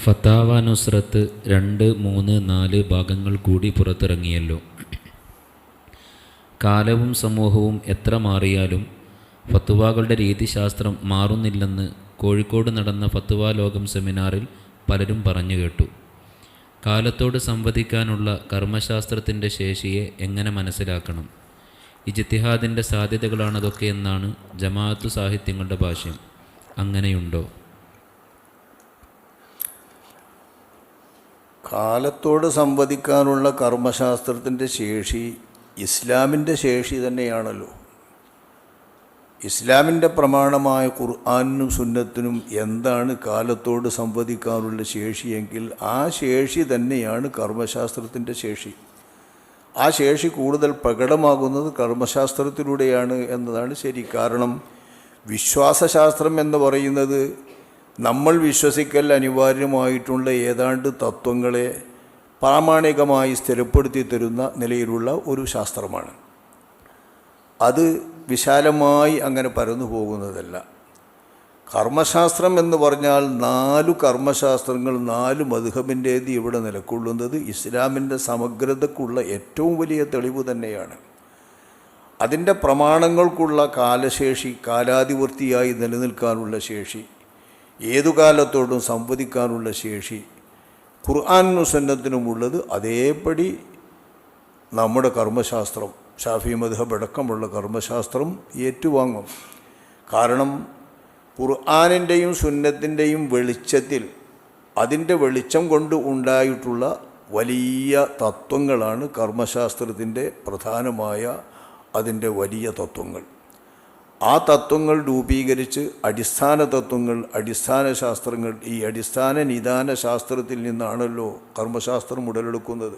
ഫത്താവ നുസ്രത്ത് 2, 3, 4 ഭാഗങ്ങൾ കൂടി പുറത്തിറങ്ങിയല്ലോ. കാലവും സമൂഹവും എത്ര മാറിയാലും ഫത്വാകളുടെ രീതിശാസ്ത്രം മാറുന്നില്ലെന്ന് കോഴിക്കോട് നടന്ന ഫത്വാ ലോകം സെമിനാറിൽ പലരും പറഞ്ഞു കേട്ടു. കാലത്തോട് സംവദിക്കാനുള്ള കർമ്മശാസ്ത്രത്തിൻ്റെ ശേഷിയെ എങ്ങനെ മനസ്സിലാക്കണം? ഇജ്തിഹാദിൻ്റെ സാധ്യതകളാണതൊക്കെ എന്നാണ് ജമാഅത്തു സാഹിത്യങ്ങളുടെ ഭാഷ്യം. അങ്ങനെയുണ്ടോ? കാലത്തോട് സംവദിക്കാനുള്ള കർമ്മശാസ്ത്രത്തിൻ്റെ ശേഷി ഇസ്ലാമിൻ്റെ ശേഷി തന്നെയാണല്ലോ. ഇസ്ലാമിൻ്റെ പ്രമാണമായ ഖുർആനും സുന്നത്തിനും എന്താണ് കാലത്തോട് സംവദിക്കാനുള്ള ശേഷിയെങ്കിൽ ആ ശേഷി തന്നെയാണ് കർമ്മശാസ്ത്രത്തിൻ്റെ ശേഷി. ആ ശേഷി കൂടുതൽ പ്രകടമാകുന്നത് കർമ്മശാസ്ത്രത്തിലൂടെയാണ് എന്നതാണ് ശരി. കാരണം വിശ്വാസശാസ്ത്രം എന്ന് പറയുന്നത് നമ്മൾ വിശ്വസിക്കൽ അനിവാര്യമായിട്ടുള്ള ഏതാണ്ട് തത്വങ്ങളെ പ്രാമാണികമായി സ്ഥിരപ്പെടുത്തി തരുന്ന നിലയിലുള്ള ഒരു ശാസ്ത്രമാണ്. അത് വിശാലമായി അങ്ങനെ പരന്നു പോകുന്നതല്ല. കർമ്മശാസ്ത്രം എന്ന് പറഞ്ഞാൽ 4 കർമ്മശാസ്ത്രങ്ങൾ 4 മദ്ഹബിൻ്റേത് ഇവിടെ നിലകൊള്ളുന്നത് ഇസ്ലാമിൻ്റെ സമഗ്രതക്കുള്ള ഏറ്റവും വലിയ തെളിവ് തന്നെയാണ്. അതിൻ്റെ പ്രമാണങ്ങൾക്കുള്ള കാലശേഷി, കാലാധിവർത്തിയായി നിലനിൽക്കാനുള്ള ശേഷി, ഏതു കാലത്തോടും സംവദിക്കാനുള്ള ശേഷി ഖുർആനും സുന്നത്തിനുമുള്ളത് അതേപടി നമ്മുടെ കർമ്മശാസ്ത്രം, ഷാഫി മദ്ഹബ് അടക്കമുള്ള കർമ്മശാസ്ത്രം ഏറ്റുവാങ്ങും. കാരണം ഖുർആനിൻ്റെയും സുന്നത്തിൻ്റെയും വെളിച്ചത്തിൽ, അതിൻ്റെ വെളിച്ചം കൊണ്ട് ഉണ്ടായിട്ടുള്ള വലിയ തത്വങ്ങളാണ് കർമ്മശാസ്ത്രത്തിൻ്റെ പ്രധാനമായ അതിൻ്റെ വലിയ തത്വങ്ങൾ. ആ തത്വങ്ങൾ രൂപീകരിച്ച് അടിസ്ഥാന തത്വങ്ങൾ, അടിസ്ഥാന ശാസ്ത്രങ്ങൾ, ഈ അടിസ്ഥാന നിദാന ശാസ്ത്രത്തിൽ നിന്നാണല്ലോ കർമ്മശാസ്ത്രം ഉടലെടുക്കുന്നത്.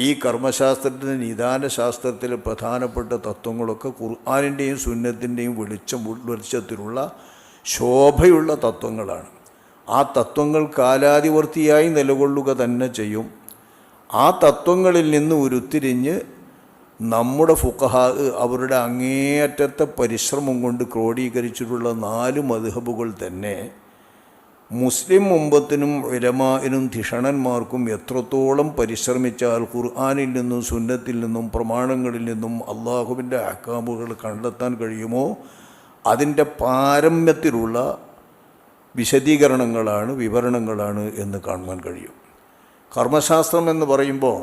ഈ കർമ്മശാസ്ത്രത്തിൻ്റെ നിദാന ശാസ്ത്രത്തിലെ പ്രധാനപ്പെട്ട തത്വങ്ങളൊക്കെ ഖുർആനിൻ്റെയും സുന്നത്തിൻ്റെയും വെളിച്ചത്തിലുള്ള ശോഭയുള്ള തത്വങ്ങളാണ്. ആ തത്വങ്ങൾ കാലാധിവർത്തിയായി നിലകൊള്ളുക തന്നെ ചെയ്യും. ആ തത്വങ്ങളിൽ നിന്ന് ഉരുത്തിരിഞ്ഞ് നമ്മുടെ ഫുഖഹാ അവരുടെ അങ്ങേയറ്റത്തെ പരിശ്രമം കൊണ്ട് ക്രോഡീകരിച്ചിട്ടുള്ള 4 മദ്ഹബുകൾ തന്നെ മുസ്ലിം ഉമ്മത്തിനും ഉലമാഇനും ധിഷണന്മാർക്കും എത്രത്തോളം പരിശ്രമിച്ചാൽ ഖുർആനിൽ നിന്നും സുന്നത്തിൽ നിന്നും പ്രമാണങ്ങളിൽ നിന്നും അള്ളാഹുവിൻ്റെ അഹ്കാമുകൾ കണ്ടെത്താൻ കഴിയുമോ അതിൻ്റെ പാരമ്യത്തിലുള്ള വിശദീകരണങ്ങളാണ്, വിവരണങ്ങളാണ് എന്ന് കാണുവാൻ കഴിയും. കർമ്മശാസ്ത്രം എന്ന് പറയുമ്പോൾ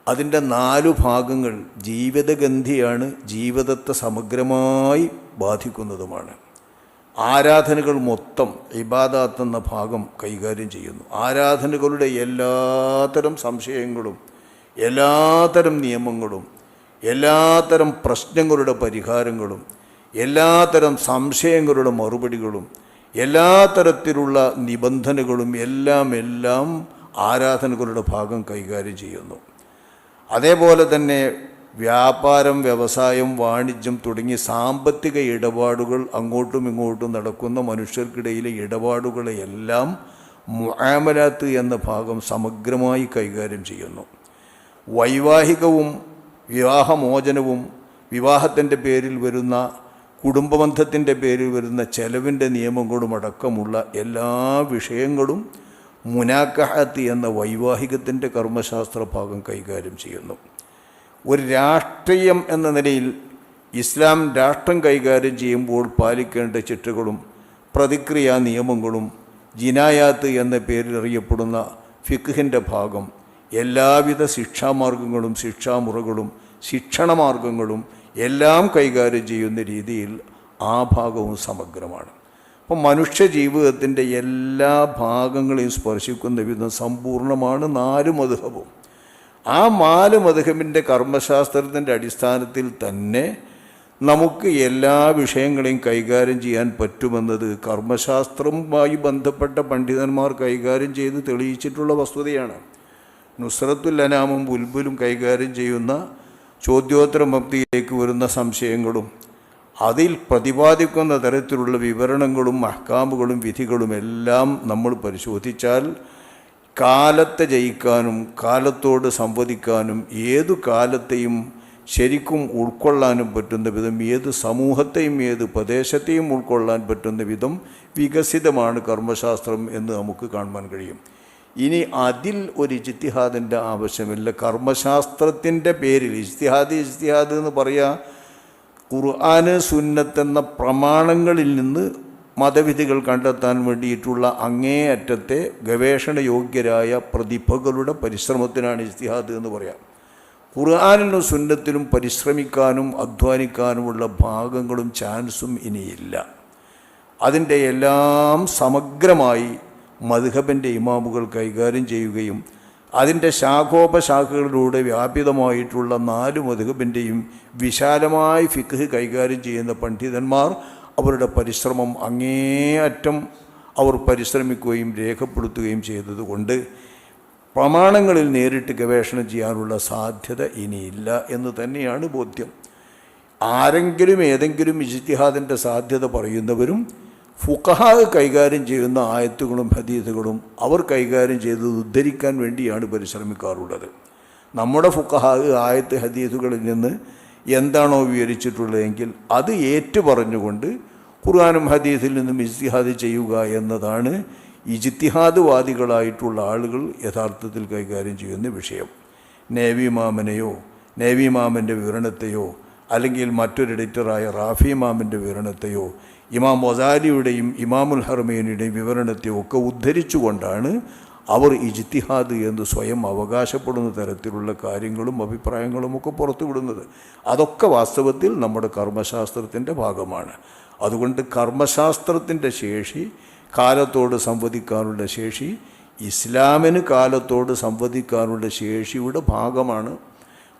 അതിൻ്റെ 4 ഭാഗങ്ങൾ ജീവിതഗന്ധിയാണ്, ജീവിതത്തെ സമഗ്രമായി ബാധിക്കുന്നതുമാണ്. ആരാധനകൾ മൊത്തം ഇബാദത്ത് എന്ന ഭാഗം കൈകാര്യം ചെയ്യുന്നു. ആരാധനകളുടെ എല്ലാത്തരം സംശയങ്ങളും, എല്ലാത്തരം നിയമങ്ങളും, എല്ലാത്തരം പ്രശ്നങ്ങളുടെ പരിഹാരങ്ങളും, എല്ലാത്തരം സംശയങ്ങളുടെ മറുപടികളും, എല്ലാ തരത്തിലുള്ള നിബന്ധനകളും എല്ലാം ആരാധനകളുടെ ഭാഗം കൈകാര്യം ചെയ്യുന്നു. അതേപോലെ തന്നെ വ്യാപാരം, വ്യവസായം, വാണിജ്യം തുടങ്ങി സാമ്പത്തിക ഇടപാടുകൾ, അങ്ങോട്ടും ഇങ്ങോട്ടും നടക്കുന്ന മനുഷ്യർക്കിടയിലെ ഇടപാടുകളെയെല്ലാം മുആമലാത്ത് എന്ന ഭാഗം സമഗ്രമായി കൈകാര്യം ചെയ്യുന്നു. വൈവാഹികവും വിവാഹമോചനവും വിവാഹത്തിൻ്റെ പേരിൽ വരുന്ന, കുടുംബബന്ധത്തിൻ്റെ പേരിൽ വരുന്ന ചെലവിൻ്റെ നിയമങ്ങളും അടക്കമുള്ള എല്ലാ വിഷയങ്ങളും മുനാക്കഹത്ത് എന്ന വൈവാഹികത്തിൻ്റെ കർമ്മശാസ്ത്ര ഭാഗം കൈകാര്യം ചെയ്യുന്നു. ഒരു രാഷ്ട്രീയം എന്ന നിലയിൽ ഇസ്ലാം രാഷ്ട്രം കൈകാര്യം ചെയ്യുമ്പോൾ പാലിക്കേണ്ട ചിട്ടകളും പ്രതിക്രിയാ നിയമങ്ങളും ജിനായാത്ത് എന്ന പേരിൽ അറിയപ്പെടുന്ന ഫിഖ്ഹിൻ്റെ ഭാഗം, എല്ലാവിധ ശിക്ഷാമാർഗങ്ങളും ശിക്ഷാമുറകളും ശിക്ഷണമാർഗങ്ങളും എല്ലാം കൈകാര്യം ചെയ്യുന്ന രീതിയിൽ ആ ഭാഗവും സമഗ്രമാണ്. അപ്പം മനുഷ്യ ജീവിതത്തിൻ്റെ എല്ലാ ഭാഗങ്ങളെയും സ്പർശിക്കുന്ന വിധം സമ്പൂർണ്ണമാണ് 4 മദ്ഹബും. ആ 4 മദ്ഹബിൻ്റെ കർമ്മശാസ്ത്രത്തിൻ്റെ അടിസ്ഥാനത്തിൽ തന്നെ നമുക്ക് എല്ലാ വിഷയങ്ങളെയും കൈകാര്യം ചെയ്യാൻ പറ്റുമെന്നത് കർമ്മശാസ്ത്രവുമായി ബന്ധപ്പെട്ട പണ്ഡിതന്മാർ കൈകാര്യം ചെയ്ത് തെളിയിച്ചിട്ടുള്ള വസ്തുതയാണ്. നുസ്രത്തുൽ അനാമും ബുൽബുലും കൈകാര്യം ചെയ്യുന്ന ചോദ്യോത്തര മബ്ദിയിലേക്ക് വരുന്ന സംശയങ്ങളും അതിൽ പ്രതിപാദിക്കുന്ന തരത്തിലുള്ള വിവരണങ്ങളും അഹ്കാമുകളും വിധികളും എല്ലാം നമ്മൾ പരിശോധിച്ചാൽ കാലത്തെ ജയിക്കാനും കാലത്തോട് സംവദിക്കാനും ഏതു കാലത്തെയും ശരിക്കും ഉൾക്കൊള്ളാനും പറ്റുന്ന വിധം, ഏത് സമൂഹത്തെയും ഏത് പ്രദേശത്തെയും ഉൾക്കൊള്ളാൻ പറ്റുന്ന വിധം വികസിതമാണ് കർമ്മശാസ്ത്രം എന്ന് നമുക്ക് കാണുവാൻ കഴിയും. ഇനി അതിൽ ഒരു ഇജ്തിഹാദിൻ്റെ ആവശ്യമില്ല. കർമ്മശാസ്ത്രത്തിൻ്റെ പേരിൽ ഇജ്തിഹാദ് എന്ന് പറയുക ഖുർആന് സുന്നത്ത് എന്ന പ്രമാണങ്ങളിൽ നിന്ന് മതവിധികൾ കണ്ടെത്താൻ വേണ്ടിയിട്ടുള്ള അങ്ങേയറ്റത്തെ ഗവേഷണയോഗ്യരായ പ്രതിഭകളുടെ പരിശ്രമത്തിനാണ് ഇജ്തിഹാദ് എന്ന് പറയാം. ഖുർആനിലും സുന്നത്തിലും പരിശ്രമിക്കാനും അധ്വാനിക്കാനുമുള്ള ഭാഗങ്ങളും ചാൻസും ഇനിയില്ല. അതിൻ്റെ എല്ലാം സമഗ്രമായി മദ്ഹബിൻ്റെ ഇമാമുകൾ കൈകാര്യം ചെയ്യുകയും അതിൻ്റെ ശാഖോപശാഖകളിലൂടെ വ്യാപിതമായിട്ടുള്ള 4 മദ്ഹബിൻ്റെയും വിശാലമായ ഫിഖ് കൈകാര്യം ചെയ്യുന്ന പണ്ഡിതന്മാർ അവരുടെ പരിശ്രമം അങ്ങേയറ്റം അവർ പരിശ്രമിക്കുകയും രേഖപ്പെടുത്തുകയും ചെയ്തതുകൊണ്ട് പ്രമാണങ്ങളിൽ നേരിട്ട് ഗവേഷണം ചെയ്യാനുള്ള സാധ്യത ഇനിയില്ല എന്ന് തന്നെയാണ് ബോധ്യം. ആരെങ്കിലും ഏതെങ്കിലും ഇജ്തിഹാദിൻ്റെ സാധ്യത പറയുന്നവരും ഫുഖഹാ കൈകാര്യം ചെയ്യുന്ന ആയത്തുകളും ഹദീസുകളും അവർ കൈകാര്യം ചെയ്തത് ഉദ്ധരിക്കാൻ വേണ്ടിയാണ് പരിശ്രമിക്കാറുള്ളത്. നമ്മുടെ ഫുഖഹാ ആയത്ത് ഹദീസുകളിൽ നിന്ന് എന്താണോ വിവരിച്ചിട്ടുള്ളതെങ്കിൽ അത് ഏറ്റുപറഞ്ഞുകൊണ്ട് ഖുർആനും ഹദീസിൽ നിന്നും ഇജ്തിഹാദ് ചെയ്യുക എന്നതാണ് ഇജ്തിഹാദ്വാദികളായിട്ടുള്ള ആളുകൾ യഥാർത്ഥത്തിൽ കൈകാര്യം ചെയ്യുന്ന വിഷയം. നേവി ഇമാമിൻ്റെ വിവരണത്തെയോ അല്ലെങ്കിൽ മറ്റൊരു എഡിറ്ററായ റാഫി ഇമാമിൻ്റെ വിവരണത്തെയോ ഇമാം വസാലിയുടെയും ഇമാമുൽ ഹറമൈനിയുടെയും വിവരണത്തെയോ ഒക്കെ ഉദ്ധരിച്ചുകൊണ്ടാണ് അവർ ഇജ്തിഹാദ് എന്ന് സ്വയം അവകാശപ്പെടുന്ന തരത്തിലുള്ള കാര്യങ്ങളും അഭിപ്രായങ്ങളും ഒക്കെ പുറത്തുവിടുന്നത്. അതൊക്കെ വാസ്തവത്തിൽ നമ്മുടെ കർമ്മശാസ്ത്രത്തിൻ്റെ ഭാഗമാണ്. അതുകൊണ്ട് കർമ്മശാസ്ത്രത്തിൻ്റെ ശേഷി, കാലത്തോട് സംവദിക്കാനുള്ള ശേഷി ഇസ്ലാമിന് കാലത്തോട് സംവദിക്കാനുള്ള ശേഷിയുടെ ഭാഗമാണ്.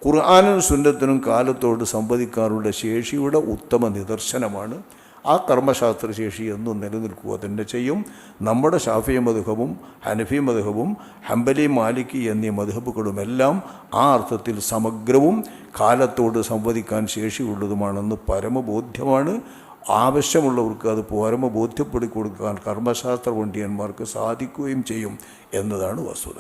ഖുർആനും സുന്നത്തിനും കാലത്തോട് സംവദിക്കാനുള്ള ശേഷിയുടെ ഉത്തമ നിദർശനമാണ്. ആ കർമ്മശാസ്ത്ര ശേഷി എന്നും നിലനിൽക്കുക തന്നെ ചെയ്യും. നമ്മുടെ ശാഫിഈ മദ്ഹബും ഹനഫി മദ്ഹബും ഹംബലി മാലിക്കി എന്നീ മദ്ഹബുകളുമെല്ലാം ആ അർത്ഥത്തിൽ സമഗ്രവും കാലത്തോട് സംവദിക്കാൻ ശേഷിയുള്ളതുമാണെന്ന് പരമബോധ്യമാണ്. ആവശ്യമുള്ളവർക്ക് അത് പരമബോധ്യപ്പെടുത്തി കൊടുക്കാൻ കർമ്മശാസ്ത്ര പണ്ഡിതന്മാർക്ക് സാധിക്കുകയും ചെയ്യും എന്നതാണ് വസ്തുത.